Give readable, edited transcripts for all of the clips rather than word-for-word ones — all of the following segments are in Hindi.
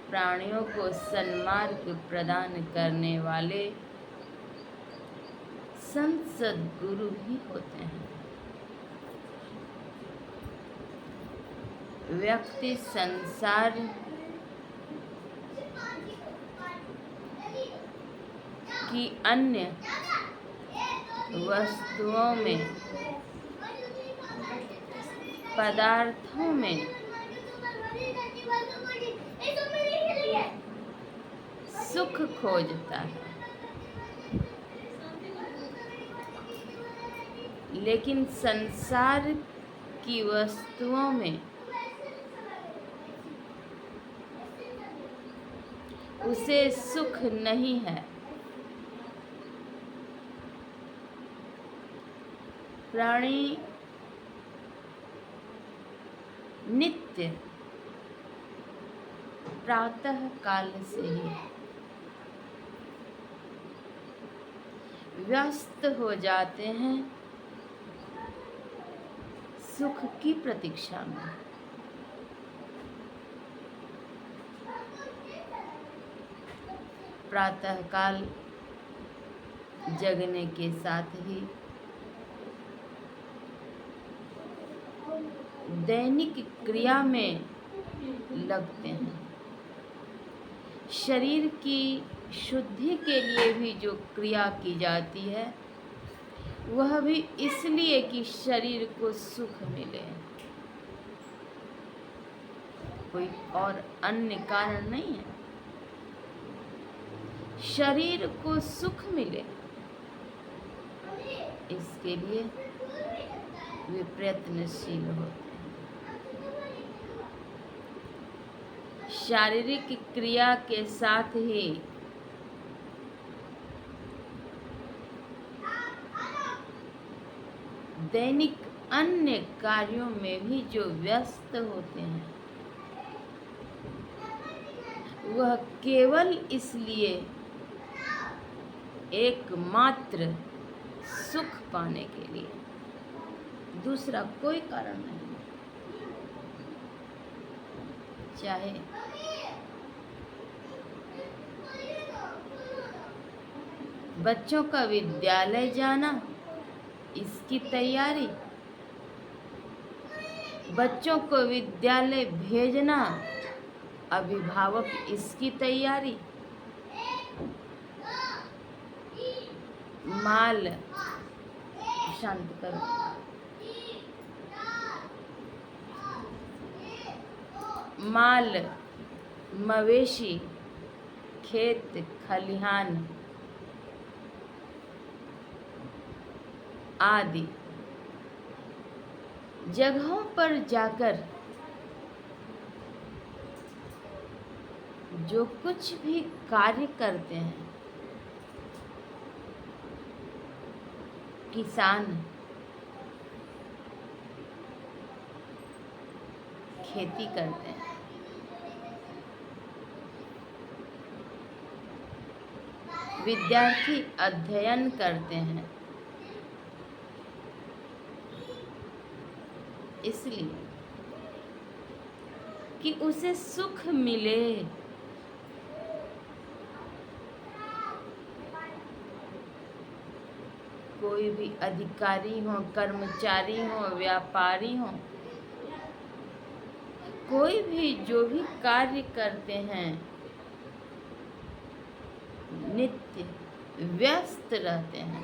प्राणियों को सन्मार्ग प्रदान करने वाले संत सद्गुरु ही होते हैं। व्यक्ति संसार की अन्य वस्तुओं में, पदार्थों में सुख खोजता है, लेकिन संसार की वस्तुओं में उसे सुख नहीं है। प्राणी नित्य प्रातः काल से ही व्यस्त हो जाते हैं सुख की प्रतीक्षा में। प्रातः काल जगने के साथ ही दैनिक क्रिया में लगते हैं। शरीर की शुद्धि के लिए भी जो क्रिया की जाती है वह भी इसलिए कि शरीर को सुख मिले, कोई और अन्य कारण नहीं है। शरीर को सुख मिले, इसके लिए वे प्रयत्नशील होते हैं। शारीरिक क्रिया के साथ ही दैनिक अन्य कार्यों में भी जो व्यस्त होते हैं वह केवल इसलिए एकमात्र सुख पाने के लिए, दूसरा कोई कारण नहीं। चाहे बच्चों का विद्यालय जाना, इसकी तैयारी, बच्चों को विद्यालय भेजना, अभिभावक इसकी तैयारी, माल शांत करो, माल मवेशी, खेत खलिहान आदि जगहों पर जाकर जो कुछ भी कार्य करते हैं, किसान खेती करते हैं, विद्यार्थी अध्ययन करते हैं, इसलिए कि उसे सुख मिले। कोई भी अधिकारी हो, कर्मचारी हो, व्यापारी हो, कोई भी जो भी कार्य करते हैं नित्य व्यस्त रहते हैं,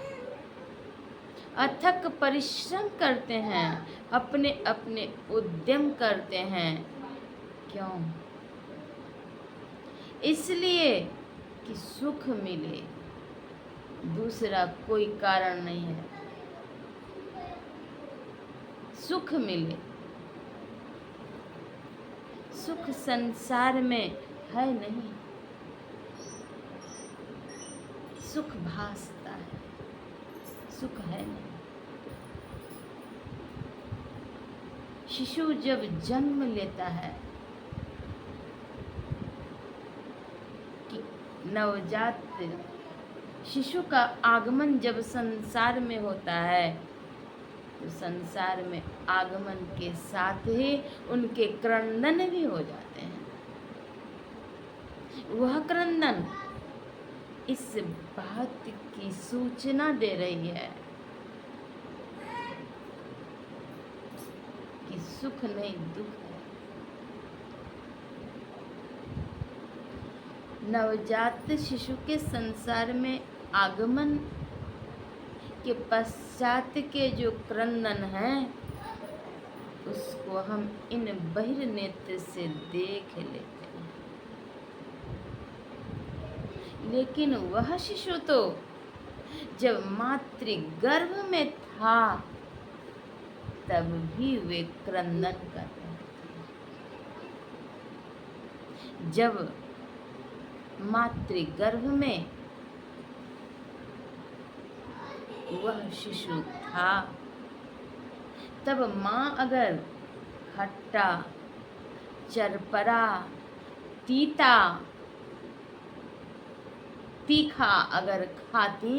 अथक परिश्रम करते हैं, अपने अपने उद्यम करते हैं। क्यों? इसलिए कि सुख मिले, दूसरा कोई कारण नहीं है। सुख मिले, सुख संसार में है नहीं, सुख भासता है, सुख है नहीं। शिशु जब जन्म लेता है कि नवजात शिशु का आगमन जब संसार में होता है तो संसार में आगमन के साथ ही उनके क्रंदन भी हो जाते हैं। वह क्रंदन इस बात की सूचना दे रही है कि सुख नहीं दुख है। नवजात शिशु के संसार में आगमन के पश्चात के जो क्रंदन हैं उसको हम इन बहिर नेत्र से देख लेते हैं, लेकिन वह शिशु तो जब मातृ गर्भ में था तब भी वे क्रंदन कर रहे थे। जब मातृ गर्भ में वह शिशु था तब माँ अगर खट्टा, चरपरा, तीता, तीखा अगर खाती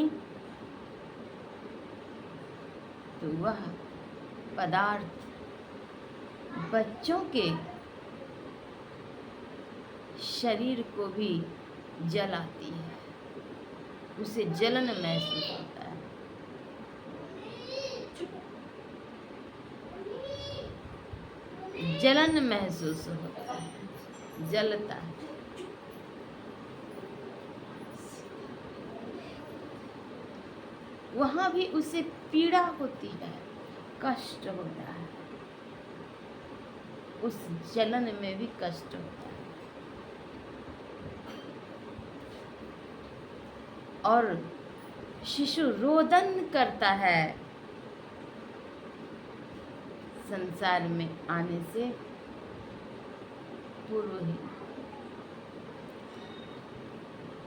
तो वह पदार्थ बच्चों के शरीर को भी जलाती है, उसे जलन महसूस होता है। जलन महसूस होता है, जलता है। वहां भी उसे पीड़ा होती है, कष्ट होता है, उस जलन में भी कष्ट होता है। और शिशु रोदन करता है संसार में आने से पूर्व ही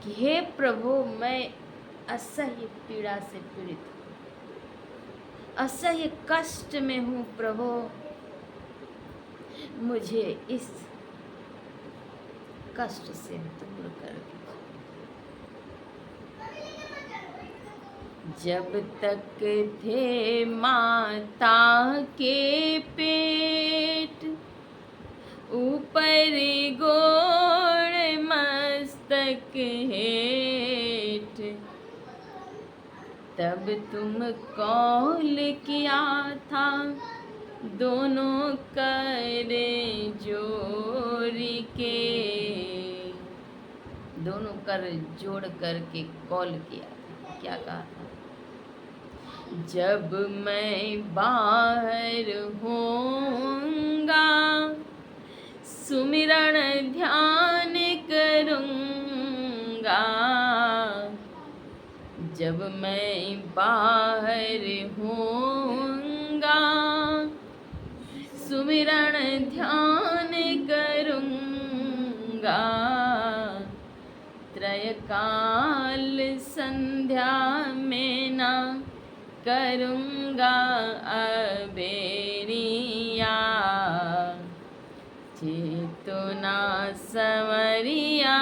कि हे प्रभु, मैं असह्य पीड़ा से पीड़ित हूँ, असह्य कष्ट में हूँ प्रभु, मुझे इस कष्ट से दूर कर दीजिए। जब तक थे माता के पेट, ऊपर गोड़ मस्तक हेठ, तब तुम कौल किया था दोनों कर जोड़ के, दोनों कर जोड़ करके कौल किया था। क्या कहा था? जब मैं बाहर होऊंगा सुमिरण ध्यान करूंगा, जब मैं बाहर होऊंगा सुमिरण ध्यान करूंगा, त्रयकाल संध्या में ना करूंगा अबेरिया, चेतना संवरिया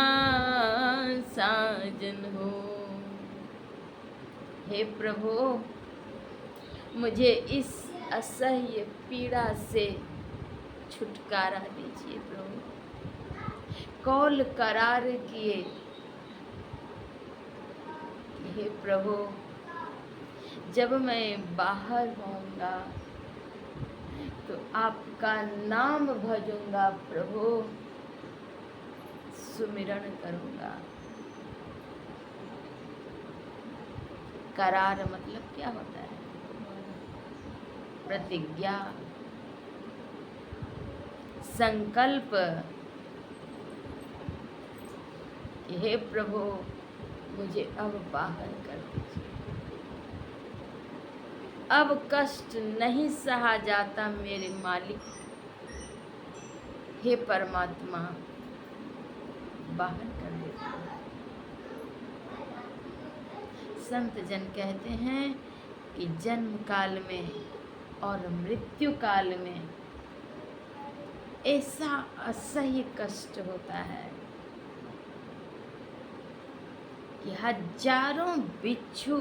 साजन हो। हे प्रभु, मुझे इस असह्य पीड़ा से छुटकारा दीजिए प्रभु। कौल करार किए, हे प्रभु, जब मैं बाहर होऊंगा तो आपका नाम भजूंगा प्रभु, सुमिरन करूंगा। करार मतलब क्या होता है? प्रतिज्ञा, संकल्प। हे प्रभु, मुझे अब बाहर कर दीजिए, अब कष्ट नहीं सहा जाता मेरे मालिक। हे परमात्मा, बाहर कर दीजिए। संत जन कहते हैं कि जन्म काल में और मृत्यु काल में ऐसा असह्य कष्ट होता है कि हजारों बिच्छू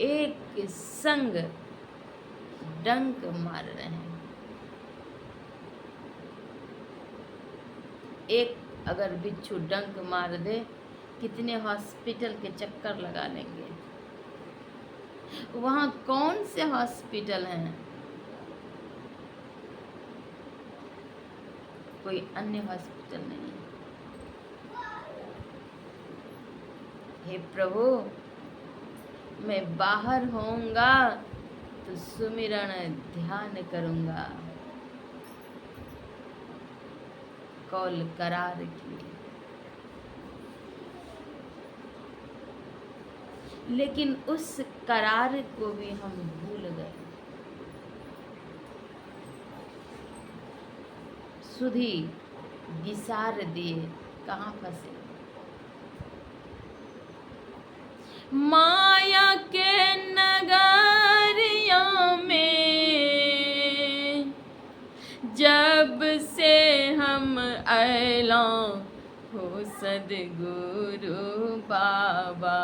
एक संग डंक मार रहे हैं, एक अगर बिच्छू डंक मार दे, कितने हॉस्पिटल के चक्कर लगा लेंगे। वहाँ कौन से हॉस्पिटल हैं? कोई अन्य हॉस्पिटल नहीं है। हे प्रभु, मैं बाहर होऊंगा तो सुमिरन ध्यान करूंगा। कौल करार की, लेकिन उस करार को भी हम भूल गए। सुधी विसार दिए, कहाँ फंसे? माया के नगरिया में जब से हम अयला हो सदगुरु बाबा,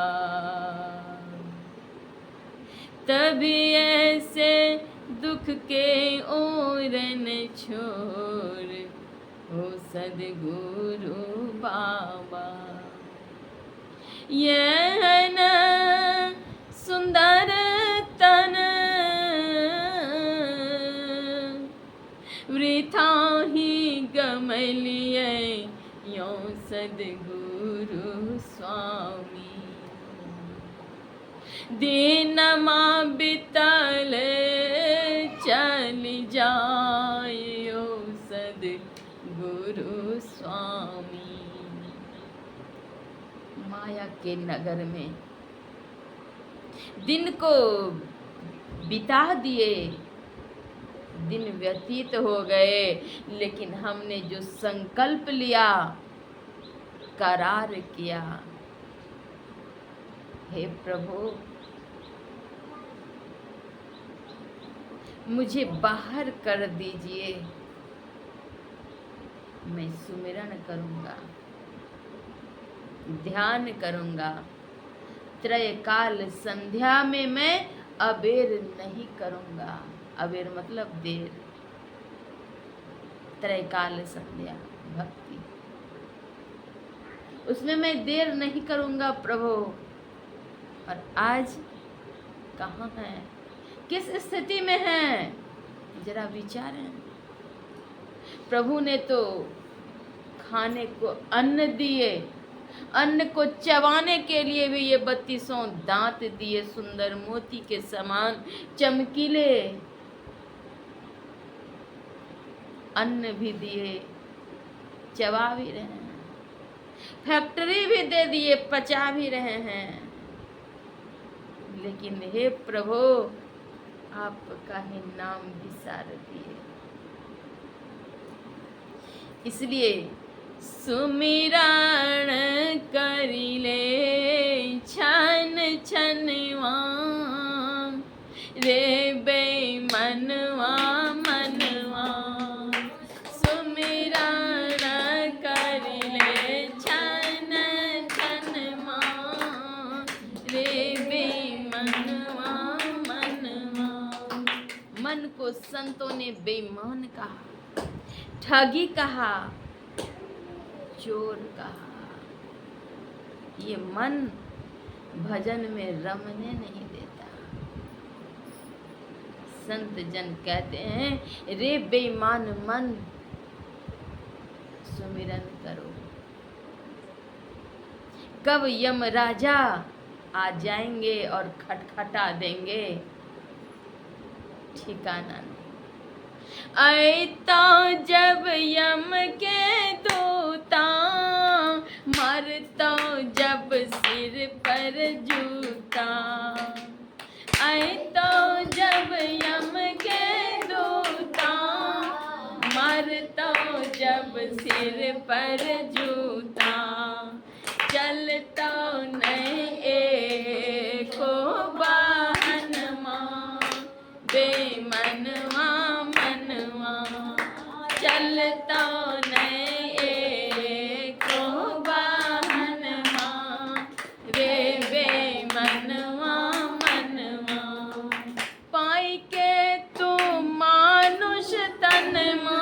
तभी ऐसे दुख के ओरन छोर हो सदगुरु बाबा। यह न सुंदर तन वृथा ही गम लिए यो सदगुरु स्वामी। दीनमा बितल चल जायो सदगुरु स्वामी। माया के नगर में दिन को बिता दिए, दिन व्यतीत हो गए, लेकिन हमने जो संकल्प लिया, करार किया, हे प्रभु मुझे बाहर कर दीजिए, मैं सुमिरन करूंगा, ध्यान करूंगा। त्रयकाल संध्या में मैं अबेर नहीं करूंगा। अबेर मतलब देर। त्रयकाल संध्या भक्ति, उसमें मैं देर नहीं करूंगा प्रभु। और आज कहाँ हैं, किस स्थिति में हैं, जरा विचारें। प्रभु ने तो खाने को अन्न दिए, अन्न को चबाने के लिए भी ये 32 दांत दिए, सुंदर मोती के समान चमकीले अन्न भी दिए, चबा भी रहे हैं। फैक्ट्री भी दे दिए, पचा भी रहे हैं। लेकिन हे प्रभु, आपका ही नाम विसार दिए। इसलिए सुमिरन करिले छन छनवा रे बेमनवा मनवा। सुमिरन करिले छन छनवा रे बेमनवा मनवा। मन को संतों ने बेईमान कहा, ठगी कहा, चोर कहा। ये मन भजन में रमने नहीं देता। संत जन कहते हैं, रे बेईमान मन सुमिरन करो। कब यम राजा आ जाएंगे और खटखटा देंगे, ठिकाना नहीं। ऐता जब यम के दूता, मरता जब सिर पर जूता। ऐता जब यम के दूता, मरता जब सिर पर जूता। चलता नहीं एको वाहनमा बेमनवा मनवा। चलता नहीं एको वाहनमा रे बेमनवा मनवा। पाई के तू मानुष तनमा,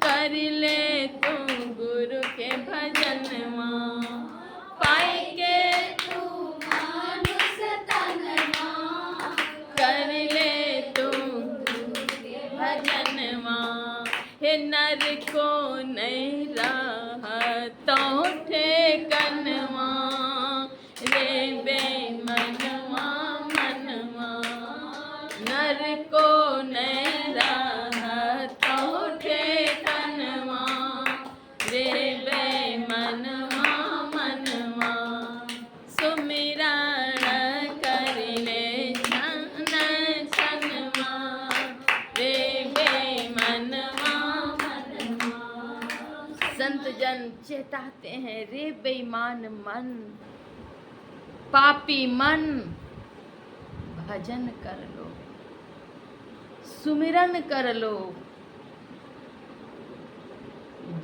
कर ले तू गुरु के हे नर को नहीं रहा तो ठेकनवा रे बेमनवा मनवा, नर को नहीं रहा तो ठेकनवा रे बेमनवा मनवा, सुमिरन कर ले छन छनवा रे बेमनवा मनवा। संत जन चेताते हैं, रे बेईमान मन, पापी मन, भजन कर लो, सुमिरन कर लो।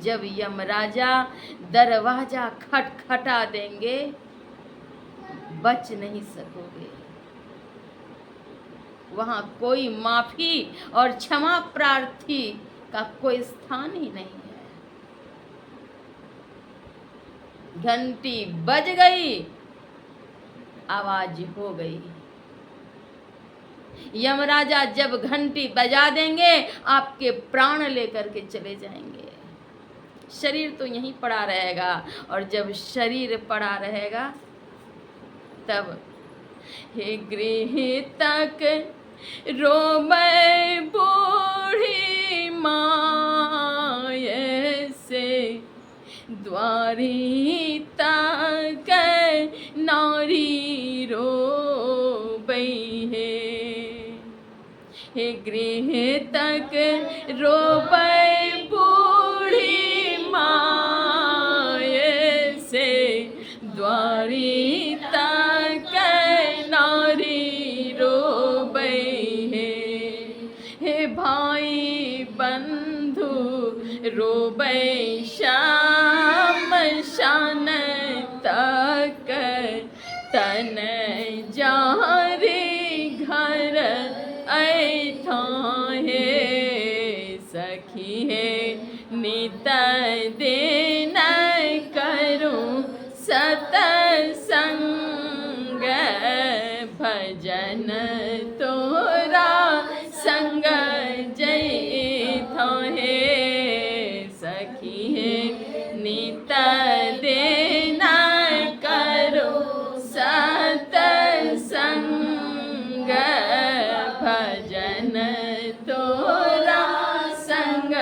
जब यमराजा दरवाजा खटखटा देंगे बच नहीं सकोगे। वहां कोई माफी और क्षमा प्रार्थी का कोई स्थान ही नहीं है। घंटी बज गई, आवाज हो गई। यमराजा जब घंटी बजा देंगे आपके प्राण लेकर के चले जाएंगे। शरीर तो यहीं पड़ा रहेगा, और जब शरीर पड़ा रहेगा तब हे गृह तक रोमै बूढ़ी माय से, द्वारी तक नारी रोबई है। हे गृह तक रोबै बूढ़ी माय से, द्वारी तक नारी रोबई है। हे भाई बंधु रोबई श्याम शान तक, तन जारी घर ऐठा है। सखी है नित दिन करूं सतसंग, भजन तोरा संग जैठा है। सखी है नित दिन करूं सतसंग, भजन तोरा संग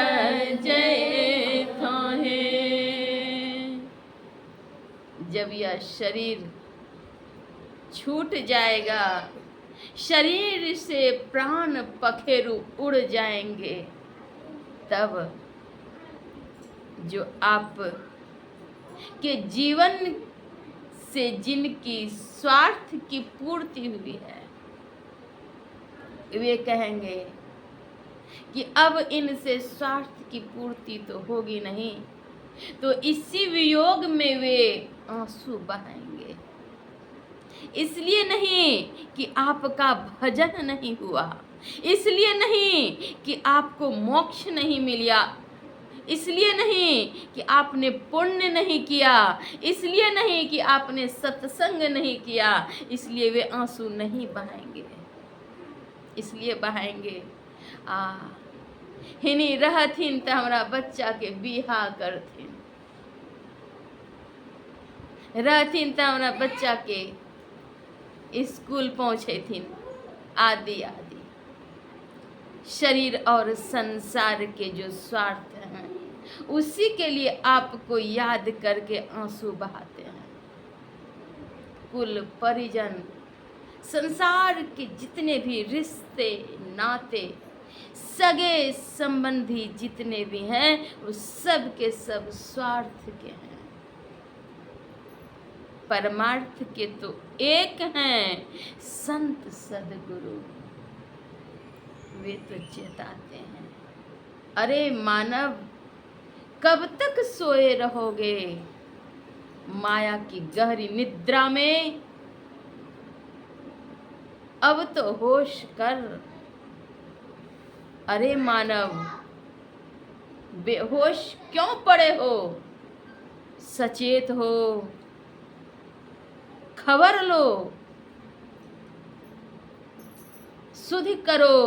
जैठा है। जब यह शरीर छूट जाएगा, शरीर से प्राण पखेरु उड़ जाएंगे, तब जो आप के जीवन से जिनकी स्वार्थ की पूर्ति हुई है, वे कहेंगे कि अब इनसे स्वार्थ की पूर्ति तो होगी नहीं, तो इसी वियोग में वे आंसू बहाएंगे। इसलिए नहीं कि आपका भजन नहीं हुआ, इसलिए नहीं कि आपको मोक्ष नहीं मिला, इसलिए नहीं कि आपने पुण्य नहीं किया, इसलिए नहीं कि आपने सत्संग नहीं किया, इसलिए वे आंसू नहीं बहाएंगे। इसलिए बहाएंगे हिनी रहथिन त हमरा बच्चा के बिहा करथिन, रहथिन त हमरा बच्चा के स्कूल पहुँचेथिन, आदि आदि। शरीर और संसार के जो स्वार्थ हैं उसी के लिए आपको याद करके आंसू बहाते हैं। कुल परिजन, संसार के जितने भी रिश्ते नाते, सगे संबंधी जितने भी हैं, वो सब के सब स्वार्थ के हैं। परमार्थ के तो एक हैं, संत सदगुरु। वे तो चेताते हैं, अरे मानव कब तक सोए रहोगे माया की गहरी निद्रा में, अब तो होश कर। अरे मानव बेहोश क्यों पड़े हो, सचेत हो, खबर लो, सुधि करो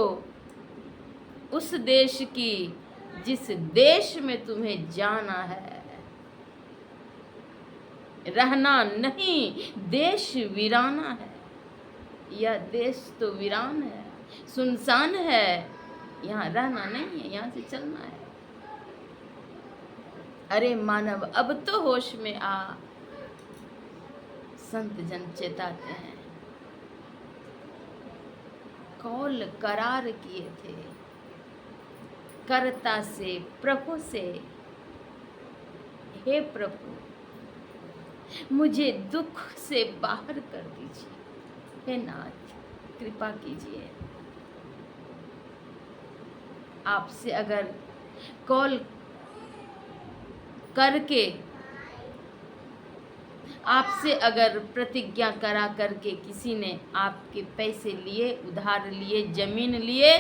उस देश की जिस देश में तुम्हें जाना है, रहना नहीं, देश वीराना है। यह देश तो वीरान है, सुनसान है, यहाँ रहना नहीं है, यहाँ से चलना है। अरे मानव, अब तो होश में आ। संत जन चेताते हैं। कौल करार किए थे कर्ता से, प्रभु से, हे प्रभु मुझे दुख से बाहर कर दीजिए, हे नाथ कृपा कीजिए। आपसे अगर कॉल करके, आपसे अगर प्रतिज्ञा करा करके किसी ने आपके पैसे लिए, उधार लिए, जमीन लिए,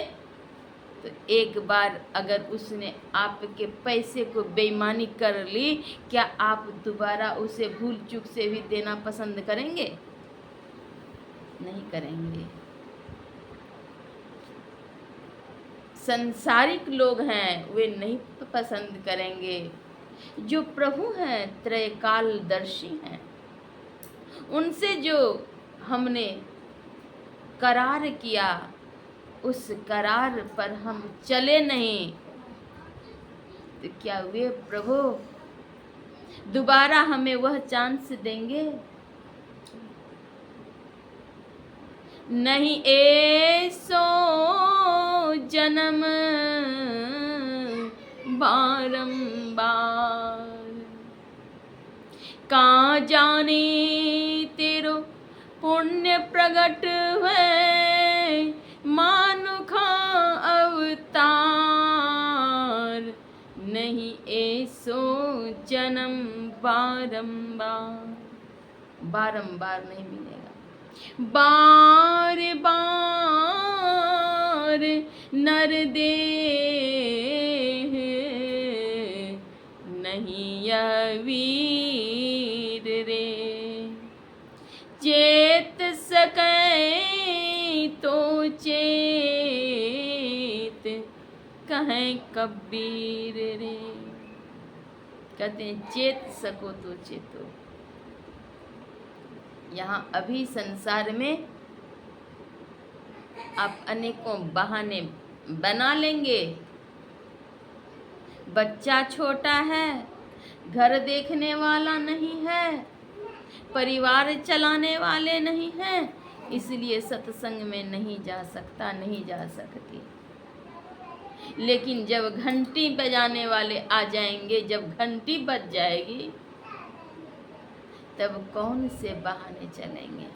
तो एक बार अगर उसने आपके पैसे को बेईमानी कर ली, क्या आप दोबारा उसे भूल चूक से भी देना पसंद करेंगे? नहीं करेंगे। संसारिक लोग हैं वे नहीं पसंद करेंगे। जो प्रभु हैं, त्रैकालदर्शी हैं, उनसे जो हमने करार किया, उस करार पर हम चले नहीं, तो क्या वे प्रभु दोबारा हमें वह चांस देंगे? नहीं ऐसो जन्म बारंबार, कहाँ जाने तेरो पुण्य प्रगट है, मानुखा अवतार। नहीं ऐसो जन्म बारंबार, बारंबार नहीं मिलेगा। बार बार नर देह नहीं यह वीर रे, चेत सके तो चेत कहें कबीर रे। कहते हैं चेत सको तो चेतो। यहाँ अभी संसार में आप अनेकों बहाने बना लेंगे। बच्चा छोटा है, घर देखने वाला नहीं है, परिवार चलाने वाले नहीं हैं, इसलिए सत्संग में नहीं जा सकता, नहीं जा सकती। लेकिन जब घंटी बजाने वाले आ जाएंगे, जब घंटी बज जाएगी, तब कौन से बहाने चलेंगे?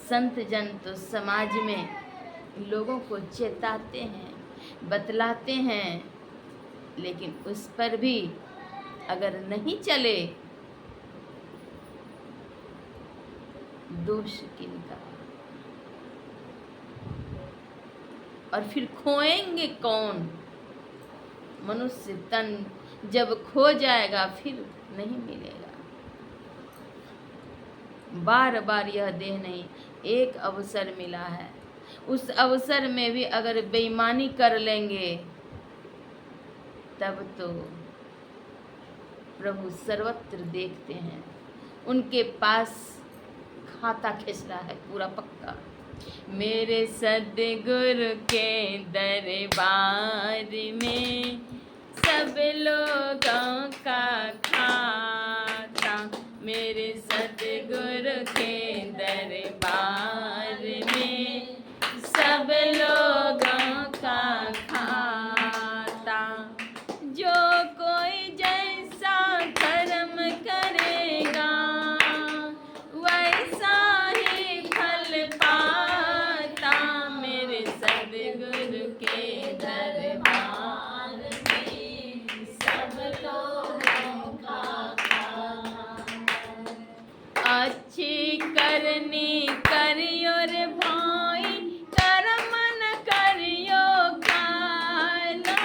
संत जन तो समाज में लोगों को चेताते हैं, बतलाते हैं, लेकिन उस पर भी अगर नहीं चले, दोष किनका? और फिर खोएंगे कौन? मनुष्य तन जब खो जाएगा फिर नहीं मिलेगा। बार बार यह देह नहीं, एक अवसर मिला है, उस अवसर में भी अगर बेईमानी कर लेंगे, तब तो प्रभु सर्वत्र देखते हैं। उनके पास खाता खिंच रहा है पूरा पक्का। मेरे सद्गुरु के दरबार में सब लोगों का खाता, मेरे सद्गुरु के दरबार में सब लोगों का खाता। जो कोई जैसा कर्म करेगा वैसा ही फल पाता, मेरे सद्गुरु के दरबार में सब लोगों का अच्छी करनी करियो रे भाई, कर्म न करियो काला।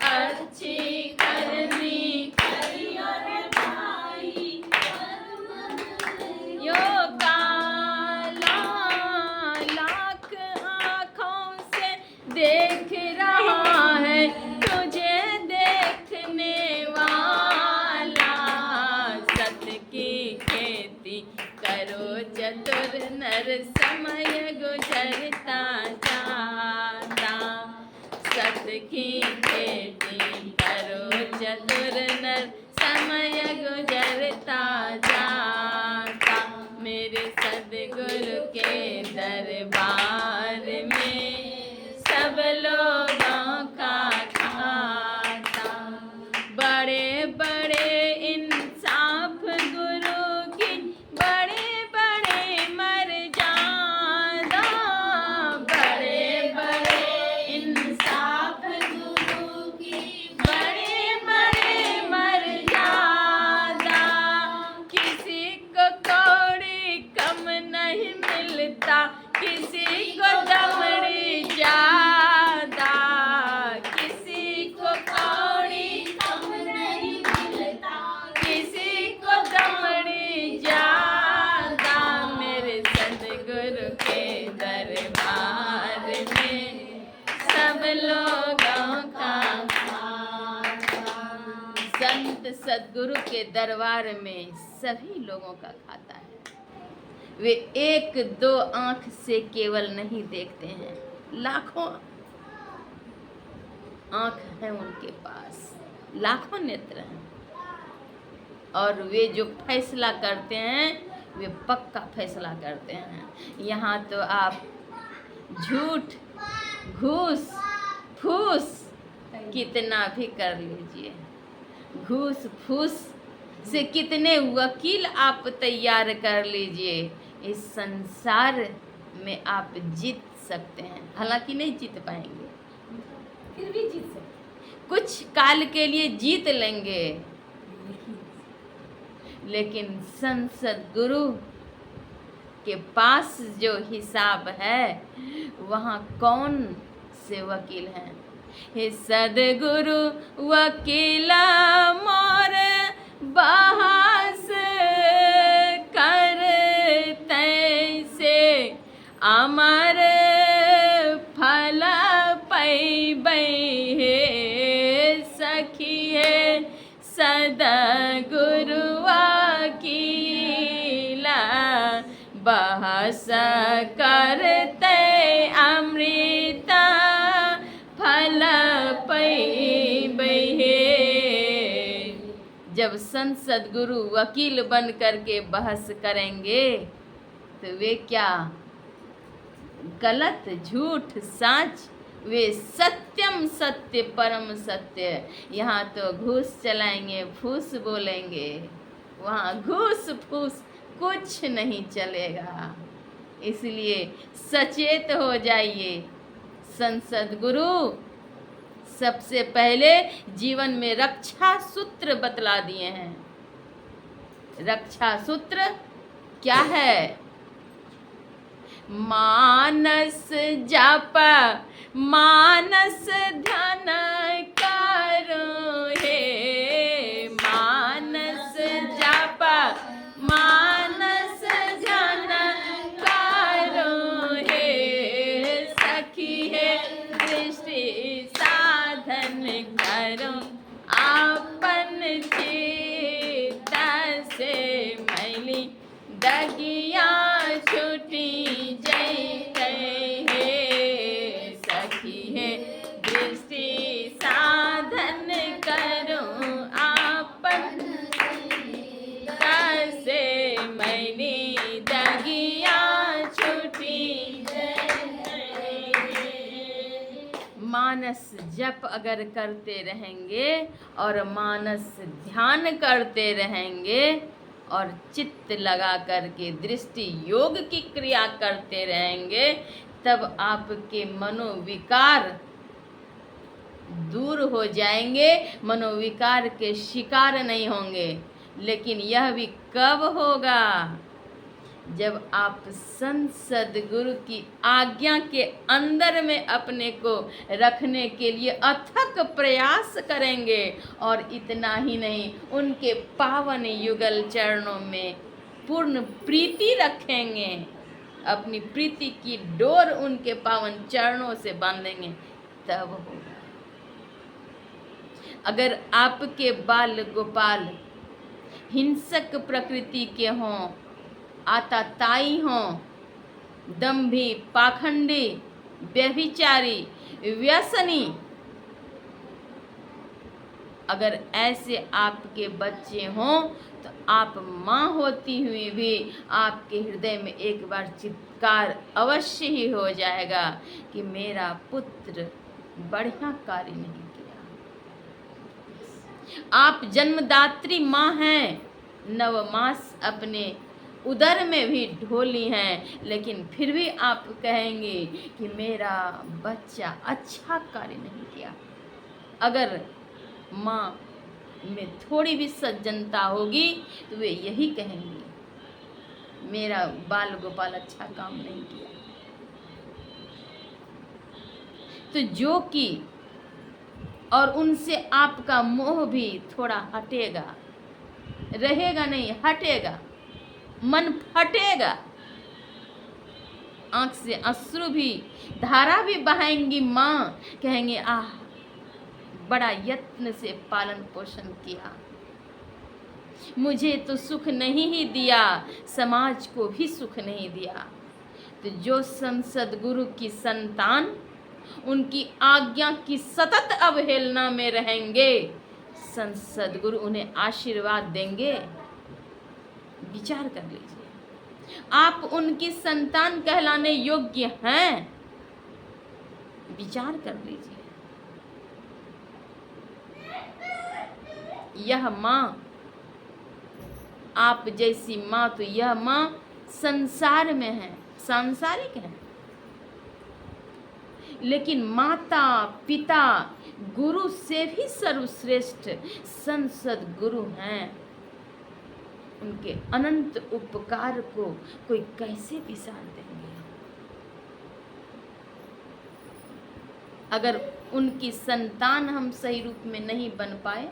अच्छी करनी करियो रे भाई, कर्म न करियो काला। लाख आँखों से देख रहा है तुझे चतुर नर समय गुजरता जाता, मेरे सदगुरु के दरबार में सब लोगों का खाता। बड़े बड़े इंसाफ गुरु की बड़े बड़े मर्यादा, बड़े बड़े इंसाफ गुरु की बड़े बड़े मर्यादा, किसी को कौड़ी कम नहीं मिलता, किसी को दमड़ी ज्यादा, किसी को कौड़ी कम नहीं मिलता, किसी को दमड़ी ज्यादा, मेरे सदगुरु के दरबार में सब लोगों का खाता। संत सदगुरु के दरबार में सभी लोगों का खाता है। वे एक दो आंख से केवल नहीं देखते हैं, लाखों आंख हैं उनके पास, लाखों नेत्र हैं, और वे जो फैसला करते हैं वे पक्का फैसला करते हैं। यहाँ तो आप झूठ घूस फूस कितना भी कर लीजिए, घूस फूस से कितने वकील आप तैयार कर लीजिए, इस संसार में आप जीत सकते हैं, हालांकि नहीं जीत पाएंगे, फिर भी जीत सकते, कुछ काल के लिए जीत लेंगे, लेकिन संसद गुरु के पास जो हिसाब है वहाँ कौन से वकील हैं। हे सदगुरु वकीला मोर बहस करते से अमर फल पैबै हे सखिए, सदगुरु वकीला बहस करते अमृता फल पैबै हे। जब संत सदगुरु वकील बन करके बहस करेंगे तो वे क्या गलत झूठ सच, वे सत्यम सत्य परम सत्य, यहाँ तो घूस चलाएंगे फूस बोलेंगे, वहाँ घूस फूस कुछ नहीं चलेगा। इसलिए सचेत हो जाइए। संसद गुरु सबसे पहले जीवन में रक्षा सूत्र बतला दिए हैं। रक्षा सूत्र क्या है? मानस जप मानस ध्यान करो हे, मानस जप मानस ध्यान करो हे, सखी है दृष्टि साधन करो आपन चित्त से, मैली दगिया छुटी जय हे, सखी है दृष्टि साधन करो आपन से, मैली दगिया छुटी जय। मानस जप अगर करते रहेंगे और मानस ध्यान करते रहेंगे और चित्त लगा करके दृष्टि योग की क्रिया करते रहेंगे, तब आपके मनोविकार दूर हो जाएंगे, मनोविकार के शिकार नहीं होंगे। लेकिन यह भी कब होगा? जब आप संत सद्गुरु की आज्ञा के अंदर में अपने को रखने के लिए अथक प्रयास करेंगे, और इतना ही नहीं, उनके पावन युगल चरणों में पूर्ण प्रीति रखेंगे, अपनी प्रीति की डोर उनके पावन चरणों से बांधेंगे, तब होगा। अगर आपके बाल गोपाल हिंसक प्रकृति के हों, आताताई हों, दंभी, पाखंडी, व्यभिचारी, व्यसनी, अगर ऐसे आपके बच्चे हों तो आप माँ होती हुई भी आपके हृदय में एक बार चित्कार अवश्य ही हो जाएगा कि मेरा पुत्र बढ़िया कार्य नहीं किया। आप जन्मदात्री माँ हैं, 9 मास अपने उदर में भी ढोली हैं, लेकिन फिर भी आप कहेंगे कि मेरा बच्चा अच्छा कार्य नहीं किया। अगर माँ में थोड़ी भी सज्जनता होगी तो वे यही कहेंगी मेरा बाल गोपाल अच्छा काम नहीं किया। तो जो कि और उनसे आपका मोह भी थोड़ा हटेगा, रहेगा नहीं, हटेगा, मन फटेगा, आंख से अश्रु भी, धारा भी बहाएंगी माँ, कहेंगे आह बड़ा यत्न से पालन पोषण किया, मुझे तो सुख नहीं ही दिया, समाज को भी सुख नहीं दिया। तो जो संसद गुरु की संतान उनकी आज्ञा की सतत अवहेलना में रहेंगे, संसद गुरु उन्हें आशीर्वाद देंगे। विचार कर लीजिए, आप उनकी संतान कहलाने योग्य हैं। विचार कर लीजिए, यह माँ, आप जैसी माँ, तो यह माँ संसार में है, सांसारिक है, लेकिन माता पिता गुरु से भी सर्वश्रेष्ठ संसद गुरु हैं। उनके अनंत उपकार को कोई कैसे बिसार देंगे। अगर उनकी संतान हम सही रूप में नहीं बन पाए,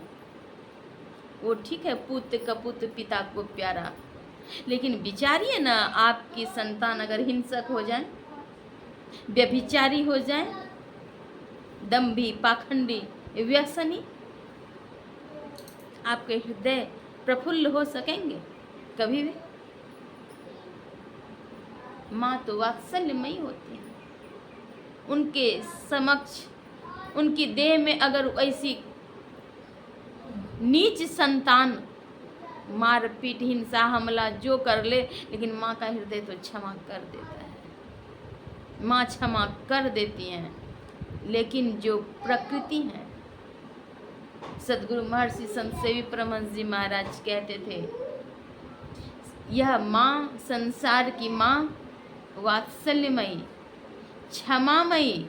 वो ठीक है, पुत्र का पुत्र पिता को प्यारा, लेकिन विचारिए ना, आपकी संतान अगर हिंसक हो जाए, व्यभिचारी हो जाए, दंभी, पाखंडी, व्यसनी, आपके हृदय प्रफुल्ल हो सकेंगे कभी भी? माँ तो वात्सल्यमयी होती है, उनके समक्ष, उनकी देह में अगर ऐसी नीच संतान मारपीट, हिंसा, हमला जो कर ले, लेकिन माँ का हृदय तो क्षमा कर देता है, माँ क्षमा कर देती हैं। लेकिन जो प्रकृति है, सदगुरु महर्षि संत सेवी परमहंस जी महाराज कहते थे, यह माँ, संसार की माँ वात्सल्यमयी, क्षमामयी,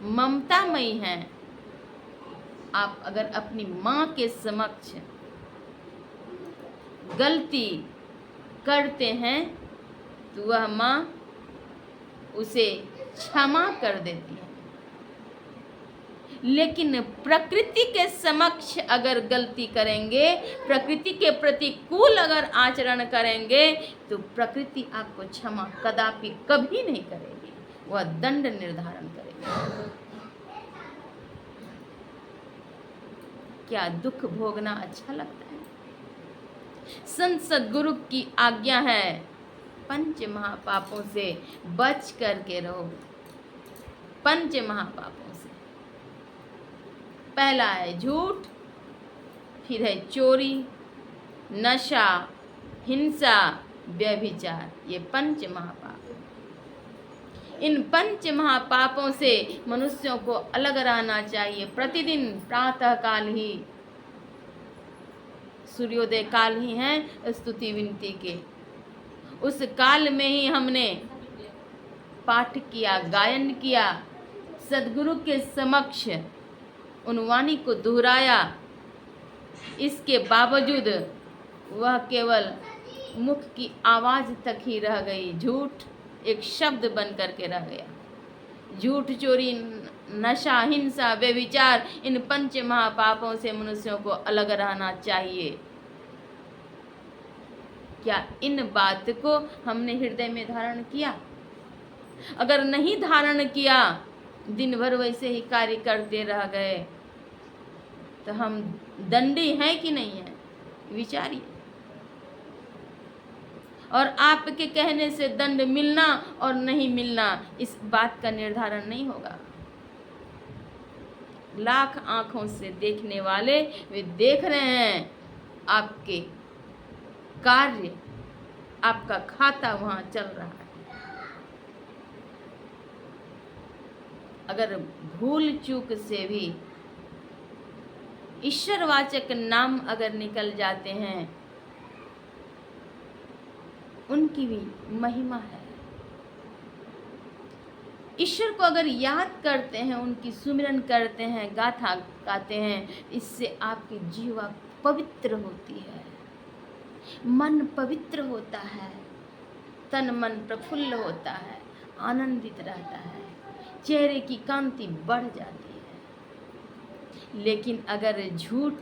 ममतामयी है। आप अगर अपनी माँ के समक्ष गलती करते हैं तो वह माँ उसे क्षमा कर देती है, लेकिन प्रकृति के समक्ष अगर गलती करेंगे, प्रकृति के प्रतिकूल अगर आचरण करेंगे, तो प्रकृति आपको क्षमा कदापि कभी नहीं करेगी, वह दंड निर्धारण करेगी। क्या दुख भोगना अच्छा लगता है? संत सद्गुरु की आज्ञा है, पंच महापापों से बच करके रहो। पंच महापापों से पहला है झूठ, फिर है चोरी, नशा, हिंसा, व्यभिचार, ये पंच महापाप। इन पंच महापापों से मनुष्यों को अलग रहना चाहिए। प्रतिदिन प्रातः काल ही, सूर्योदय काल ही है स्तुति विनती के, उस काल में ही हमने पाठ किया, गायन किया, सद्गुरु के समक्ष उन वाणी को दोहराया। इसके बावजूद वह केवल मुख की आवाज तक ही रह गई, झूठ एक शब्द बन करके रह गया। झूठ, चोरी, नशा, हिंसा, व्यभिचार, इन पंच महापापों से मनुष्यों को अलग रहना चाहिए। क्या इन बात को हमने हृदय में धारण किया? अगर नहीं धारण किया, दिन भर वैसे ही कार्य करते रह गए, तो हम दंडी हैं कि नहीं है? विचारिए। और आपके कहने से दंड मिलना और नहीं मिलना, इस बात का निर्धारण नहीं होगा। लाख आंखों से देखने वाले वे देख रहे हैं आपके कार्य, आपका खाता वहाँ चल रहा है। अगर भूल चूक से भी ईश्वरवाचक नाम अगर निकल जाते हैं, उनकी भी महिमा है। ईश्वर को अगर याद करते हैं, उनकी सुमिरन करते हैं, गाथा गाते हैं, इससे आपकी जीवा पवित्र होती है, मन पवित्र होता है, तन मन प्रफुल्ल होता है, आनंदित रहता है, चेहरे की कांति बढ़ जाती है। लेकिन अगर झूठ,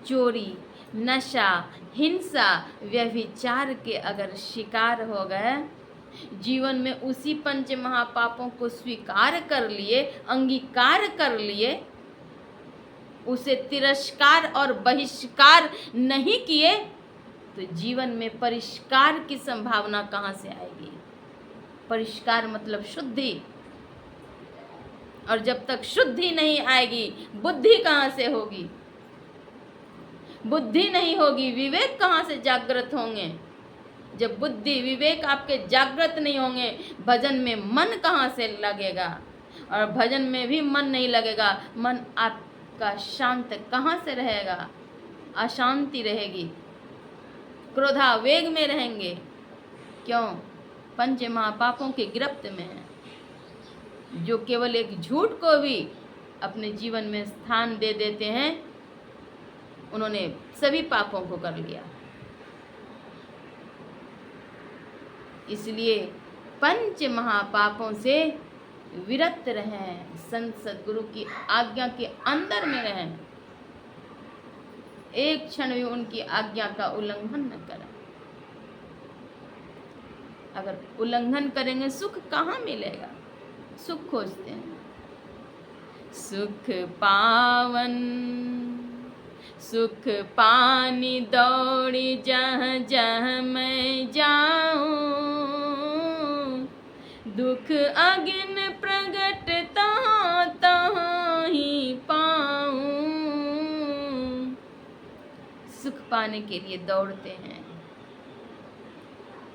चोरी, नशा, हिंसा, व्यभिचार के अगर शिकार हो गए, जीवन में उसी पंच महापापों को स्वीकार कर लिए, अंगीकार कर लिए, उसे तिरस्कार और बहिष्कार नहीं किए, तो जीवन में परिष्कार की संभावना कहाँ से आएगी? परिष्कार मतलब शुद्धि, और जब तक शुद्धि नहीं आएगी, बुद्धि कहाँ से होगी? बुद्धि नहीं होगी, विवेक कहाँ से जागृत होंगे? जब बुद्धि विवेक आपके जागृत नहीं होंगे, भजन में मन कहाँ से लगेगा? और भजन में भी मन नहीं लगेगा, मन आपका शांत कहाँ से रहेगा? अशांति रहेगी, क्रोधावेग में रहेंगे। क्यों? पंच महापापों के गिरफ्त में है, जो केवल एक झूठ को भी अपने जीवन में स्थान दे देते हैं, उन्होंने सभी पापों को कर लिया। इसलिए पंच महापापों से विरत रहें, संत सद्गुरु की आज्ञा के अंदर में रहें, एक क्षण भी उनकी आज्ञा का उल्लंघन न करें। अगर उल्लंघन करेंगे, सुख कहाँ मिलेगा? सुख खोजते हैं, सुख पावन सुख पानी दौड़ी जहाँ जहाँ मैं जाऊं, दुख अगिन प्रगट तहाँ तहाँ ही पाऊं। सुख पाने के लिए दौड़ते हैं,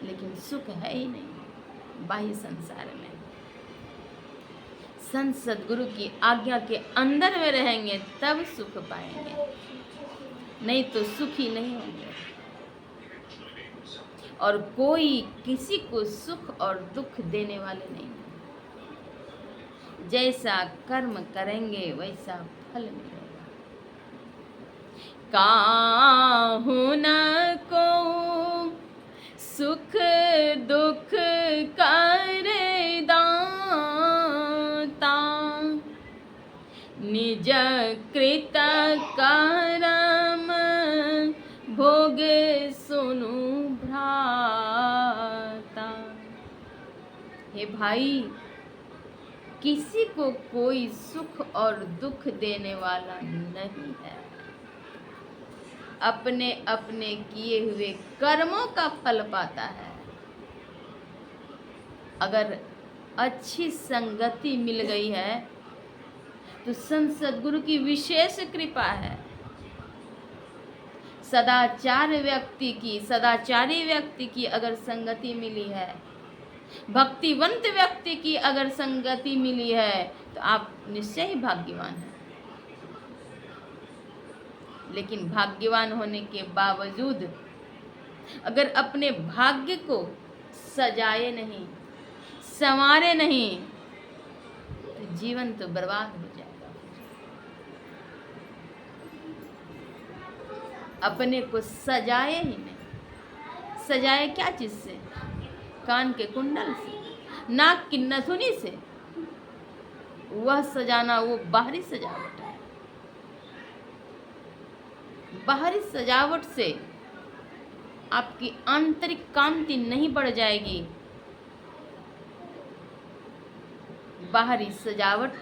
लेकिन सुख है ही नहीं बाह्य संसार में। संत सद्गुरु की आज्ञा के अंदर में रहेंगे तब सुख पाएंगे, नहीं तो सुखी नहीं होंगे। और कोई किसी को सुख और दुख देने वाले नहीं। जैसा कर्म करेंगे वैसा फल मिलेगा। काहू न को सुख दुख करे दाता, निज कृत करम भोग सुनु भ्राता। हे भाई, किसी को कोई सुख और दुख देने वाला नहीं है। अपने अपने किए हुए कर्मों का फल पाता है। अगर अच्छी संगति मिल गई है तो संत सद्गुरु की विशेष कृपा है। सदाचारी व्यक्ति की अगर संगति मिली है, भक्तिवंत व्यक्ति की अगर संगति मिली है, तो आप निश्चय ही भाग्यवान हैं। लेकिन भाग्यवान होने के बावजूद अगर अपने भाग्य को सजाए नहीं, संवारे नहीं, तो जीवन तो बर्बाद हो जाएगा। अपने को सजाए ही नहीं। सजाए क्या चीज से? कान के कुंडल से, नाक की नथुनी से। वह सजाना वो बाहरी सजावट है। बाहरी सजावट से आपकी आंतरिक कांति नहीं बढ़ जाएगी। बाहरी सजावट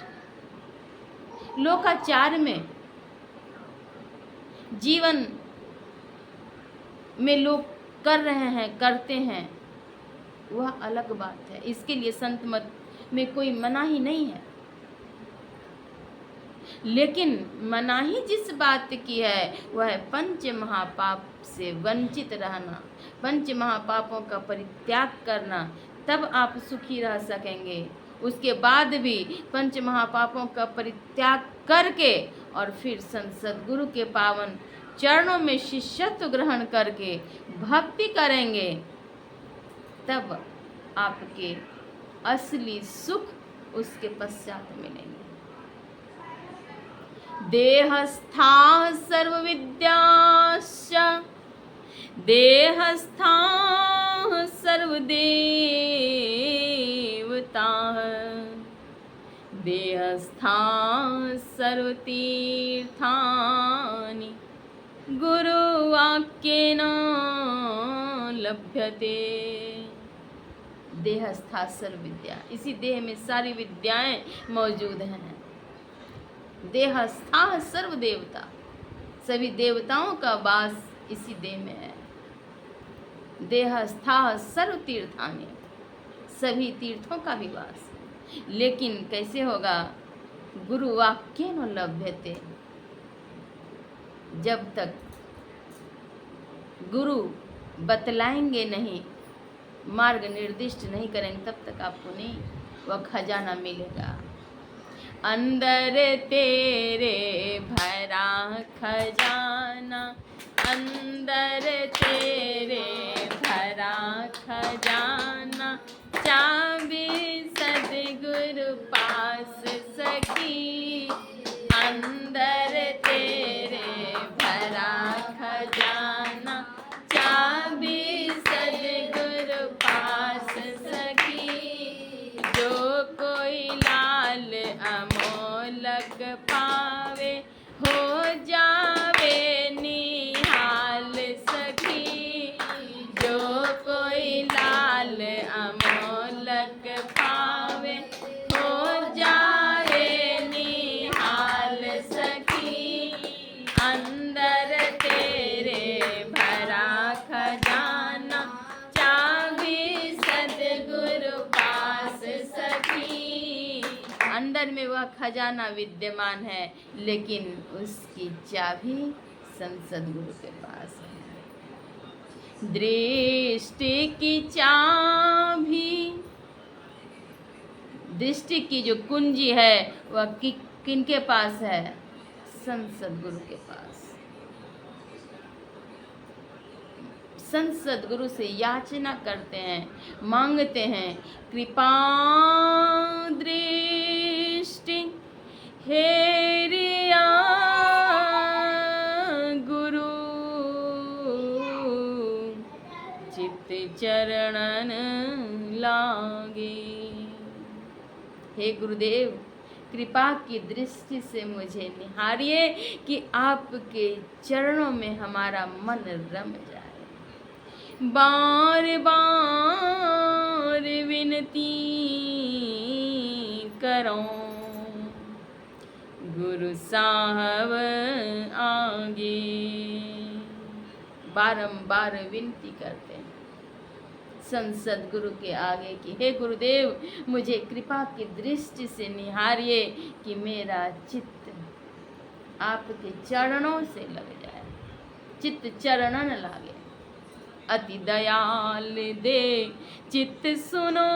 लोकाचार में, जीवन में लोग कर रहे हैं, करते हैं, वह अलग बात है। इसके लिए संत मत में कोई मनाही नहीं है। लेकिन मनाही जिस बात की है वह है पंच महापाप से वंचित रहना, पंच महापापों का परित्याग करना, तब आप सुखी रह सकेंगे। उसके बाद भी पंच महापापों का परित्याग करके और फिर संत सद्गुरु के पावन चरणों में शिष्यत्व ग्रहण करके भक्ति करेंगे, तब आपके असली सुख उसके पश्चात मिलेंगे। देहस्था सर्वविद्याश्च देहस्था सर्वदेवताः देहस्था सर्वतीर्थानि गुरुवाक्येन लभ्यते। देहस्था सर्व विद्या, इसी देह में सारी विद्याएं मौजूद हैं। देहस्था सर्व देवता, सभी देवताओं का वास इसी देह में है। देहस्था सर्व तीर्थानि, सभी तीर्थों का भी वास है। लेकिन कैसे होगा? गुरु वाक्येन लभ्यते, जब तक गुरु बतलाएंगे नहीं, मार्ग निर्दिष्ट नहीं करेंगे, तब तक आपको नहीं वह खजाना मिलेगा। अंदर तेरे भरा खजाना, अंदर तेरे भरा खजाना, चाबी सद्गुरु पास सखी। अंदर तेरे भरा खजाना, चाबी सद्गुरु पास सखी। जो कोई लाल अमोलक पावे, हो जावे निहाल सखी। जो कोई लाल अमोलक पावे, हो जाए निहाल सखी। अंदर तेरे भरा खजाना, चाबी सद्गुरु पास सखी। अंदर में वह खजाना विद्यमान है, लेकिन उसकी चाबी संत सद्गुरु के पास है। दृष्टि की चाबी, दृष्टि की जो कुंजी है वह किनके पास है? संत सद्गुरु के पास। संत सद्गुरु से याचना करते हैं, मांगते हैं, कृपा दृष्टि हेरिया गुरु, चित्त चरणन लागे। हे गुरुदेव, कृपा की दृष्टि से मुझे निहारिए कि आपके चरणों में हमारा मन रम जाए। बार बार विनती करो गुरु साहब आगे। बारंबार विनती करते हैं संत सद्गुरु के आगे कि हे गुरुदेव, मुझे कृपा की दृष्टि से निहारिए कि मेरा चित्त आपके चरणों से लग जाए, चित्त चरणन लागे। अति दयाल दे चित्त सुनो,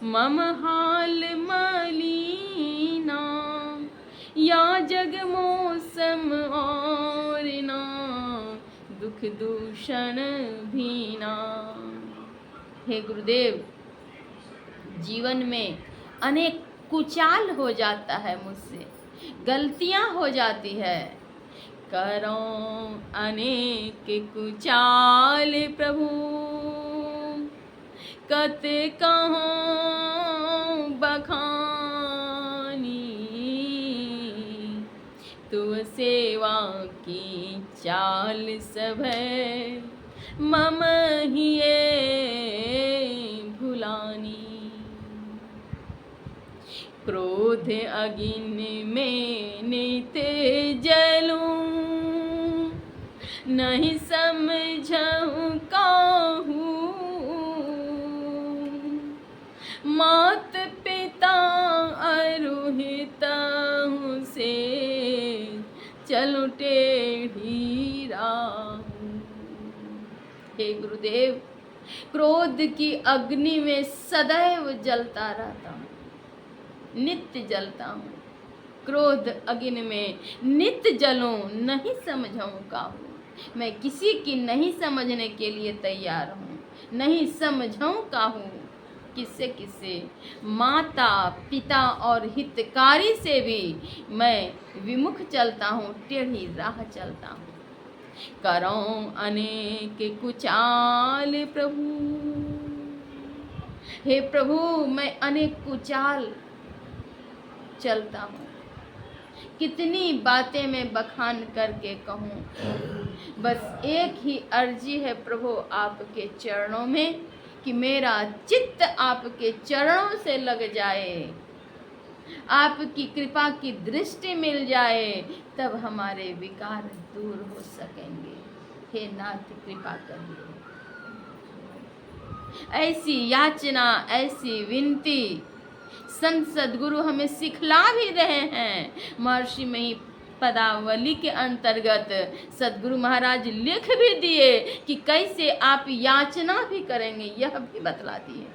मम हाल मलीना, या जग मौसम और ना, दुख दूषण भीना। हे गुरुदेव, जीवन में अनेक कुचाल हो जाता है, मुझसे गलतियां हो जाती है। करो अनेक कुचाल प्रभु, कत कहूँ बखानी। तू सेवा की चाल सब मम हिये भुलानी। क्रोध अगिन में नित जलूं, नहीं समझऊं काहू। मात पिता अरुहित से चलूं टेढ़ी राह। हे गुरुदेव, क्रोध की अग्नि में सदैव जलता रहता हूँ, नित्य जलता हूँ। क्रोध अग्नि में नित्य जलूं, नहीं समझाऊं काहू। मैं किसी की नहीं समझने के लिए तैयार हूँ, नहीं समझाऊं काहू। किससे किससे, माता पिता और हितकारी से भी मैं विमुख चलता हूँ, टेढ़ी राह चलता हूँ। करऊं अनेक कुचाल प्रभु, हे प्रभु मैं अनेक कुचाल चलता हूँ। कितनी बातें मैं बखान करके कहूँ, बस एक ही अर्जी है प्रभु आपके चरणों में कि मेरा चित्त आपके चरणों से लग जाए, आपकी कृपा की दृष्टि मिल जाए, तब हमारे विकार दूर हो सकेंगे। हे नाथ कृपा करिए। ऐसी याचना, ऐसी विनती संत सद्गुरु हमें सिखला भी रहे हैं। महर्षि मही पदावली के अंतर्गत सद्गुरु महाराज लिख भी दिए कि कैसे आप याचना भी करेंगे, यह भी बतला दिए।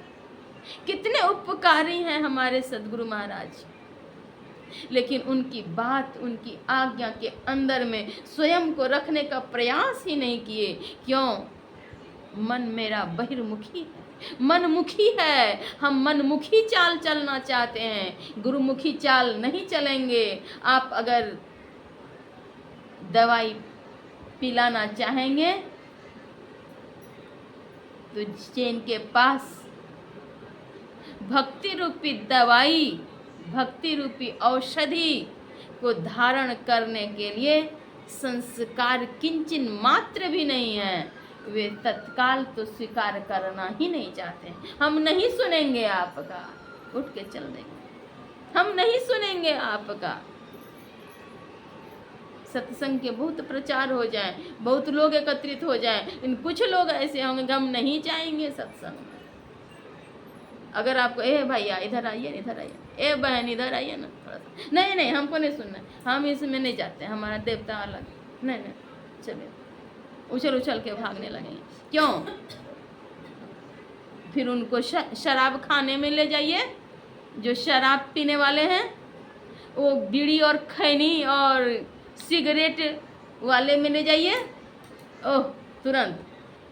कितने उपकारी हैं हमारे सद्गुरु महाराज, लेकिन उनकी बात, उनकी आज्ञा के अंदर में स्वयं को रखने का प्रयास ही नहीं किए। क्यों? मन मेरा बहिर्मुखी है, मनमुखी है। हम मनमुखी चाल चलना चाहते हैं, गुरुमुखी चाल नहीं चलेंगे। आप अगर दवाई पिलाना चाहेंगे तो चैन के पास भक्ति रूपी दवाई, भक्ति रूपी औषधि को धारण करने के लिए संस्कार किंचन मात्र भी नहीं है। वे तत्काल तो स्वीकार करना ही नहीं चाहते। हम नहीं सुनेंगे आपका, उठ के चल देंगे। हम नहीं सुनेंगे आपका। सत्संग के बहुत प्रचार हो जाए, बहुत लोग एकत्रित हो जाएं, इन कुछ लोग ऐसे होंगे कि हम नहीं जाएंगे सत्संग में। अगर आपको, ए भैया इधर आइए, इधर आइए, ए बहन इधर आइए ना थोड़ा सा, नहीं नहीं हमको नहीं सुनना, हम इसमें नहीं जाते, हमारा देवता अलग, नहीं नहीं चलिए, उछल उछल के भागने लगेंगे। क्यों? फिर उनको शराब खाने में ले जाइए। जो शराब पीने वाले हैं वो बीड़ी और खैनी और सिगरेट वाले में ले जाइए, ओह तुरंत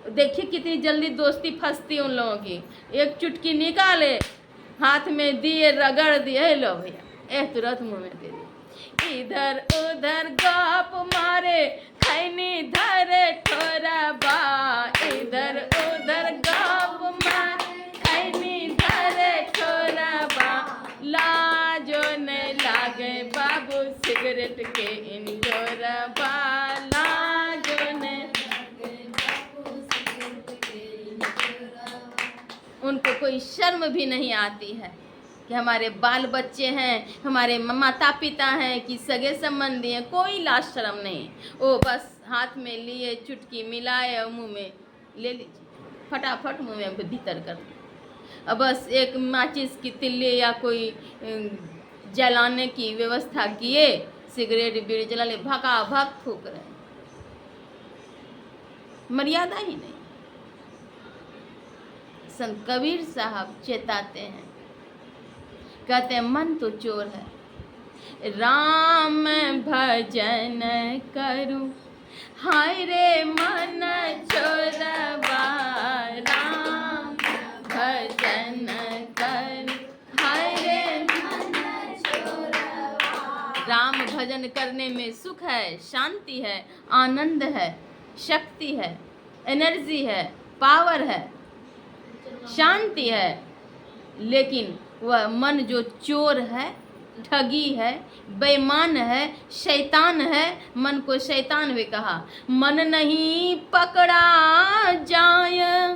देखिए कितनी जल्दी दोस्ती फंसती है उन लोगों की। एक चुटकी निकाले, हाथ में दिए, रगड़ दिए, लो भैया, तुरंत मुंह में दे दिए। इधर उधर गप मारे, खैनी धरे ठोरा बा, इधर उधर गप मारे, खैनी धरे ठोरा बा, लाजो न लागे बाबू सिगरेट के इंजोरा बा, लाजो न। उनको कोई शर्म भी नहीं आती है कि हमारे बाल बच्चे हैं, हमारे माता पिता हैं, कि सगे संबंधी हैं, कोई लाज शर्म नहीं। वो बस हाथ में लिए, चुटकी मिलाए और मुंह में ले लीजिए, फटाफट मुंह में भीतर कर दिए। अब बस एक माचिस की तिल्ली या कोई जलाने की व्यवस्था किए, सिगरेट बीड़ी जला ले, भका भक फूक रहे, मर्यादा ही नहीं। संत कबीर साहब चेताते हैं, कहते हैं मन तो चोर है, राम भजन करूं, हाय रे मन चोरवा, राम भजन करूं, हाय रे मन चोरवा। राम भजन करने में सुख है, शांति है, आनंद है, शक्ति है, एनर्जी है, पावर है, शांति है। लेकिन वह मन जो चोर है, ठगी है, बेईमान है, शैतान है, मन को शैतान भी कहा। मन नहीं पकड़ा जाए,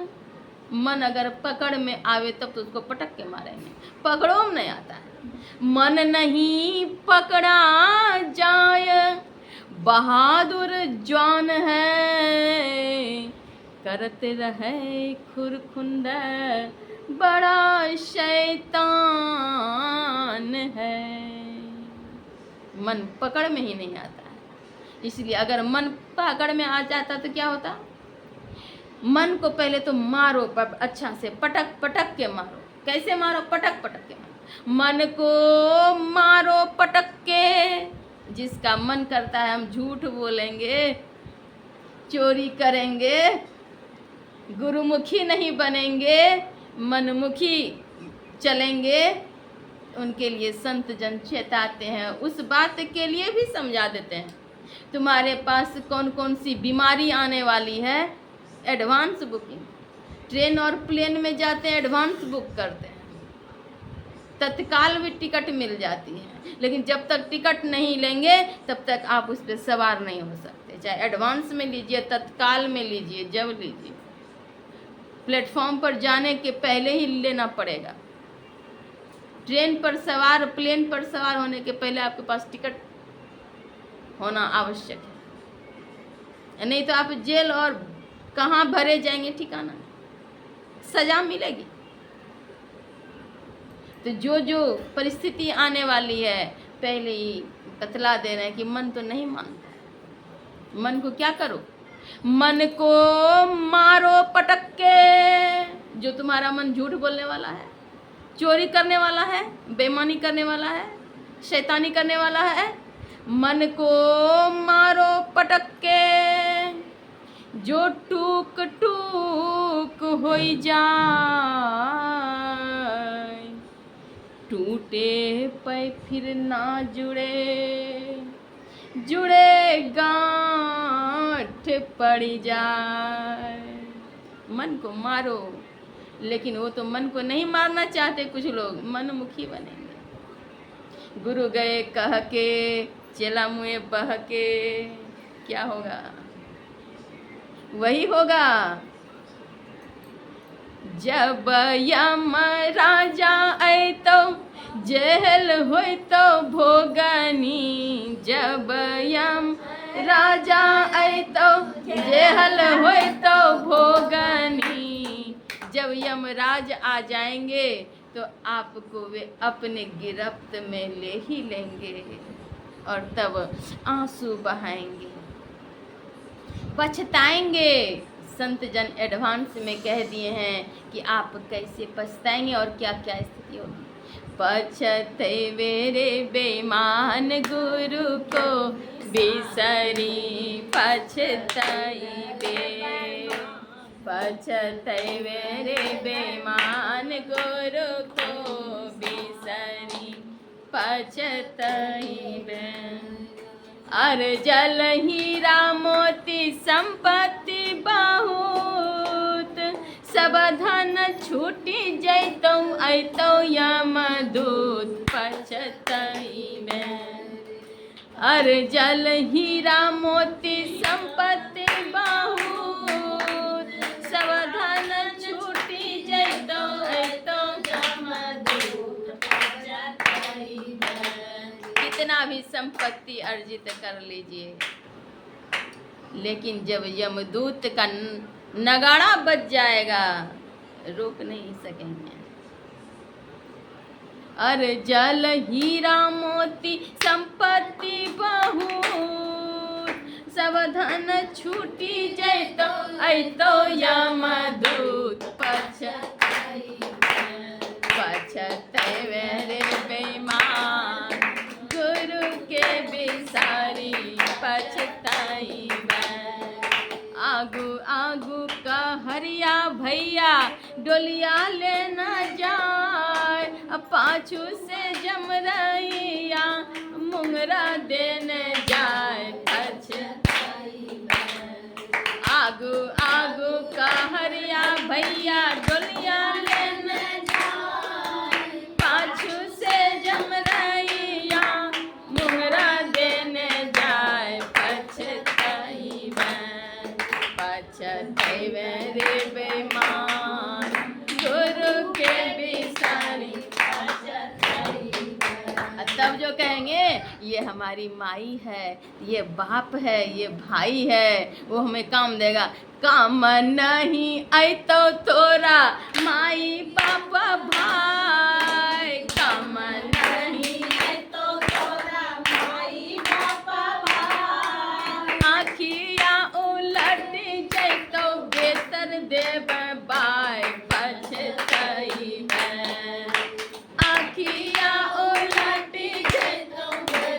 मन अगर पकड़ में आवे तब तो उसको पटक के मारेंगे, पकड़ो में नहीं आता है। मन नहीं पकड़ा जाए, बहादुर जवान है, करते रहे खुरखुंड, बड़ा शैतान है। मन पकड़ में ही नहीं आता है। इसलिए अगर मन पकड़ में आ जाता तो क्या होता, मन को पहले तो मारो, अच्छा से पटक पटक के मारो। कैसे मारो? पटक पटक के मारो। मन को मारो पटक के। जिसका मन करता है हम झूठ बोलेंगे, चोरी करेंगे, गुरुमुखी नहीं बनेंगे, मनमुखी चलेंगे, उनके लिए संत जन चेताते हैं, उस बात के लिए भी समझा देते हैं। तुम्हारे पास कौन कौन सी बीमारी आने वाली है, एडवांस बुकिंग। ट्रेन और प्लेन में जाते हैं, एडवांस बुक करते हैं, तत्काल भी टिकट मिल जाती है, लेकिन जब तक टिकट नहीं लेंगे तब तक आप उस पर सवार नहीं हो सकते। चाहे एडवांस में लीजिए, तत्काल में लीजिए, जब लीजिए, प्लेटफॉर्म पर जाने के पहले ही लेना पड़ेगा। ट्रेन पर सवार, प्लेन पर सवार होने के पहले आपके पास टिकट होना आवश्यक है, नहीं तो आप जेल और कहाँ भरे जाएंगे ठिकाना, सजा मिलेगी। तो जो जो परिस्थिति आने वाली है पहले ही बतला दे रहे हैं कि मन तो नहीं मानता है। मन को क्या करो? मन को मारो पटक के। जो तुम्हारा मन झूठ बोलने वाला है, चोरी करने वाला है, बेईमानी करने वाला है, शैतानी करने वाला है, मन को मारो पटक के। जो टूक टूक हो जाए, टूटे पे फिर ना जुड़े, जुड़े गांठ पड़ जाए। मन को मारो, लेकिन वो तो मन को नहीं मारना चाहते। कुछ लोग मनमुखी बनेंगे। गुरु गए कह के, चेला मुँह बह के, क्या होगा? वही होगा। जब यम राजा आए तो जेल होय तो भोगनी। जब यम राजा आए तो जेल होय तो भोगनी। जब यमराज आ जाएंगे तो आपको वे अपने गिरफ्त में ले ही लेंगे और तब आंसू बहाएंगे, पछताएंगे। संत जन एडवांस में कह दिए हैं कि आप कैसे पछताएंगे और क्या क्या स्थिति होगी। पछते मेरे बेईमान गुरु को बिसरी, पछताइबे। पछते मेरे बेईमान गुरु को बिसरी, पछताइबे। अर जल हीरा मोती संपत्ति बहुत, सब धन छूटी जैतौ अइतौ यमदूत, पछताइबे। अर जल हीरा मोती संपत्ति बहुत, सब धन छूटी जैतौ अइतौ यमदूत, पछताइबे। कितना भी संपत्ति अर्जित कर लीजिए, लेकिन जब यमदूत का नगाड़ा बज जाएगा रोक नहीं सकेंगे। अरे जल हीरा मोती संपत्ति बहुत, सब धन छूटी जैतो अइतो यमदूत, पछताइबे रे बेईमान गुरु के बिसारी, पछताइबे। आगू आगू का हरिया भैया डोलिया लेना जाए, पाछू से जमरैया मुंगरा देने जाए, पछताइबे। आगू आगू का हरिया भैया डोलिया लेने जाए, पाछू से जमरैया मुंगरा देने जाए, पछताइबे। पछताइबे रे बेईमान गुरु के बिसारी, पछताइबे। तब जो कहेंगे ये हमारी माई है, ये बाप है, ये भाई है, वो हमें काम देगा। काम नहीं आई तो तोरा माई बाप भाई, काम नहीं आई तो तोरा माई बाप भाई, देव